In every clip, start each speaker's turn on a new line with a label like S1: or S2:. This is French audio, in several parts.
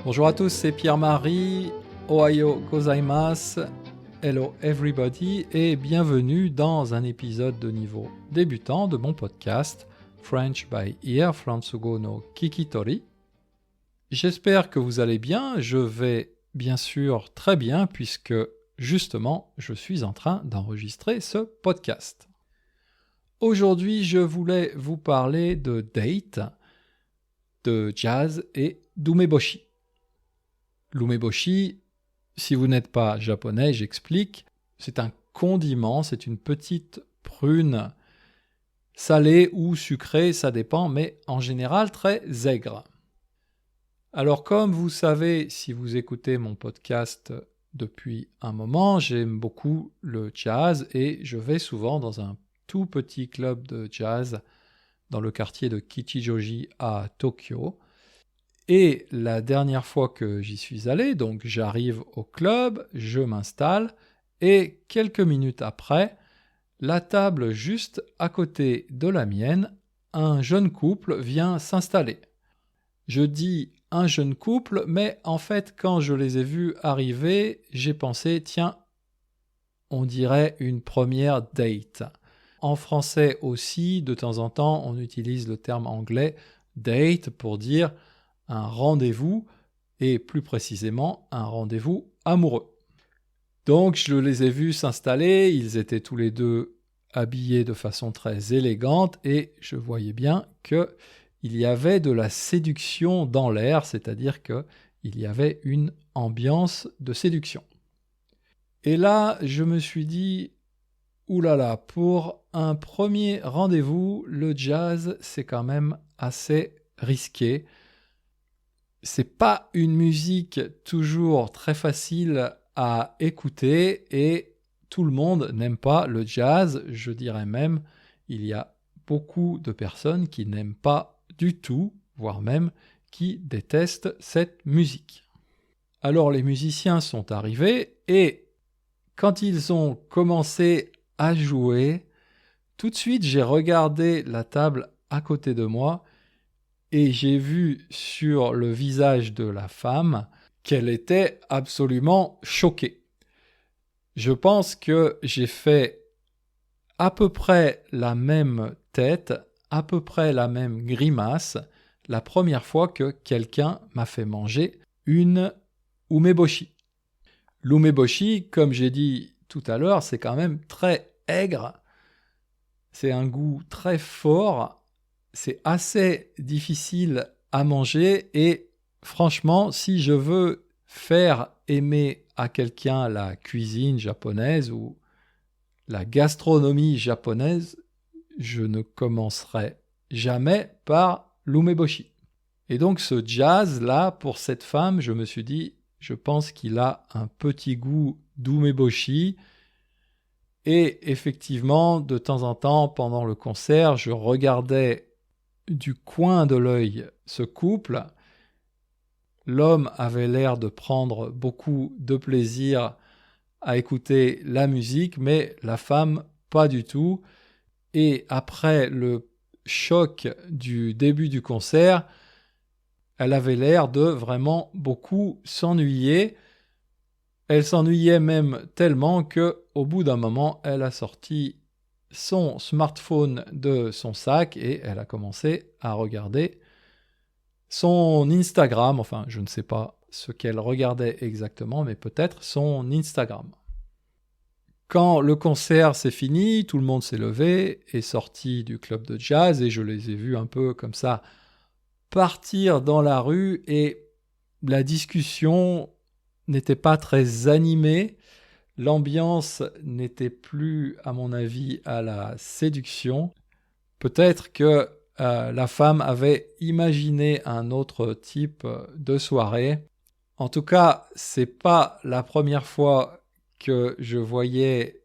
S1: Bonjour à tous, c'est Pierre-Marie. Ohayo gozaimasu. Hello everybody et bienvenue dans un épisode de niveau débutant de mon podcast French by Ear Fransugo no Kikitori. J'espère que vous allez bien, je vais bien sûr très bien puisque justement je suis en train d'enregistrer ce podcast. Aujourd'hui je voulais vous parler de date, de jazz et d'umeboshi. L'umeboshi, si vous n'êtes pas japonais, j'explique, c'est un condiment, c'est une petite prune salée ou sucrée, ça dépend, mais en général très aigre. Alors comme vous savez, si vous écoutez mon podcast depuis un moment, j'aime beaucoup le jazz et je vais souvent dans un tout petit club de jazz dans le quartier de Kichijoji à Tokyo. Et la dernière fois que j'y suis allé, donc j'arrive au club, je m'installe, et quelques minutes après, la table juste à côté de la mienne, un jeune couple vient s'installer. Je dis un jeune couple, mais en fait, quand je les ai vus arriver, j'ai pensé, tiens, on dirait une première date. En français aussi, de temps en temps, on utilise le terme anglais date pour dire un rendez-vous, et plus précisément un rendez-vous amoureux. Donc je les ai vus s'installer, ils étaient tous les deux habillés de façon très élégante et je voyais bien qu'il y avait de la séduction dans l'air, c'est-à-dire qu'il y avait une ambiance de séduction. Et là, je me suis dit, oulala, pour un premier rendez-vous, le jazz, c'est quand même assez risqué. C'est pas une musique toujours très facile à écouter et tout le monde n'aime pas le jazz. Je dirais même, il y a beaucoup de personnes qui n'aiment pas du tout, voire même qui détestent cette musique. Alors les musiciens sont arrivés et quand ils ont commencé à jouer, tout de suite j'ai regardé la table à côté de moi et j'ai vu sur le visage de la femme qu'elle était absolument choquée. Je pense que j'ai fait à peu près la même tête, à peu près la même grimace, la première fois que quelqu'un m'a fait manger une umeboshi. L'umeboshi, comme j'ai dit tout à l'heure, c'est quand même très aigre, c'est un goût très fort, c'est assez difficile à manger et franchement, si je veux faire aimer à quelqu'un la cuisine japonaise ou la gastronomie japonaise, je ne commencerai jamais par l'umeboshi. Et donc ce jazz-là, pour cette femme, je me suis dit, je pense qu'il a un petit goût d'umeboshi. Et effectivement, de temps en temps, pendant le concert, je regardais du coin de l'œil ce couple. L'homme avait l'air de prendre beaucoup de plaisir à écouter la musique, mais la femme, pas du tout. Et après le choc du début du concert, elle avait l'air de vraiment beaucoup s'ennuyer. Elle s'ennuyait même tellement qu'au bout d'un moment, elle a sorti son smartphone de son sac et elle a commencé à regarder son Instagram, enfin je ne sais pas ce qu'elle regardait exactement, mais peut-être son Instagram. Quand le concert s'est fini, tout le monde s'est levé, est sorti du club de jazz et je les ai vus un peu comme ça partir dans la rue et la discussion n'était pas très animée. L'ambiance n'était plus, à mon avis, à la séduction. Peut-être que la femme avait imaginé un autre type de soirée. En tout cas, c'est pas la première fois que je voyais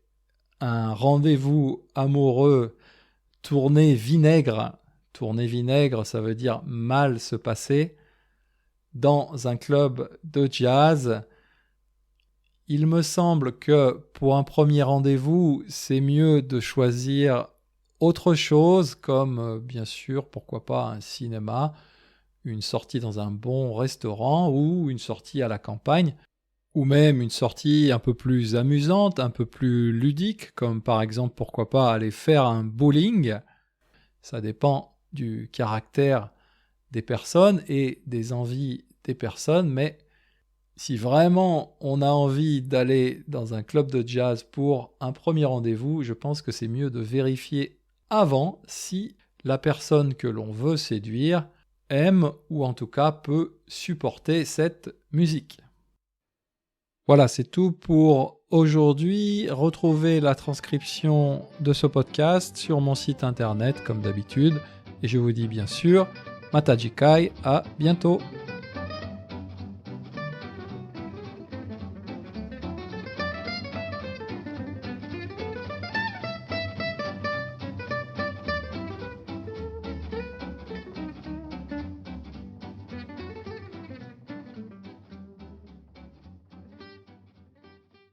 S1: un rendez-vous amoureux tourner vinaigre. Tourner vinaigre, ça veut dire mal se passer. Dans un club de jazz, il me semble que pour un premier rendez-vous, c'est mieux de choisir autre chose, comme bien sûr, pourquoi pas un cinéma, une sortie dans un bon restaurant ou une sortie à la campagne, ou même une sortie un peu plus amusante, un peu plus ludique, comme par exemple, pourquoi pas aller faire un bowling. Ça dépend du caractère des personnes et des envies des personnes, mais si vraiment on a envie d'aller dans un club de jazz pour un premier rendez-vous, je pense que c'est mieux de vérifier avant si la personne que l'on veut séduire aime ou en tout cas peut supporter cette musique. Voilà, c'est tout pour aujourd'hui. Retrouvez la transcription de ce podcast sur mon site internet comme d'habitude. Et je vous dis bien sûr, Matajikai, à bientôt.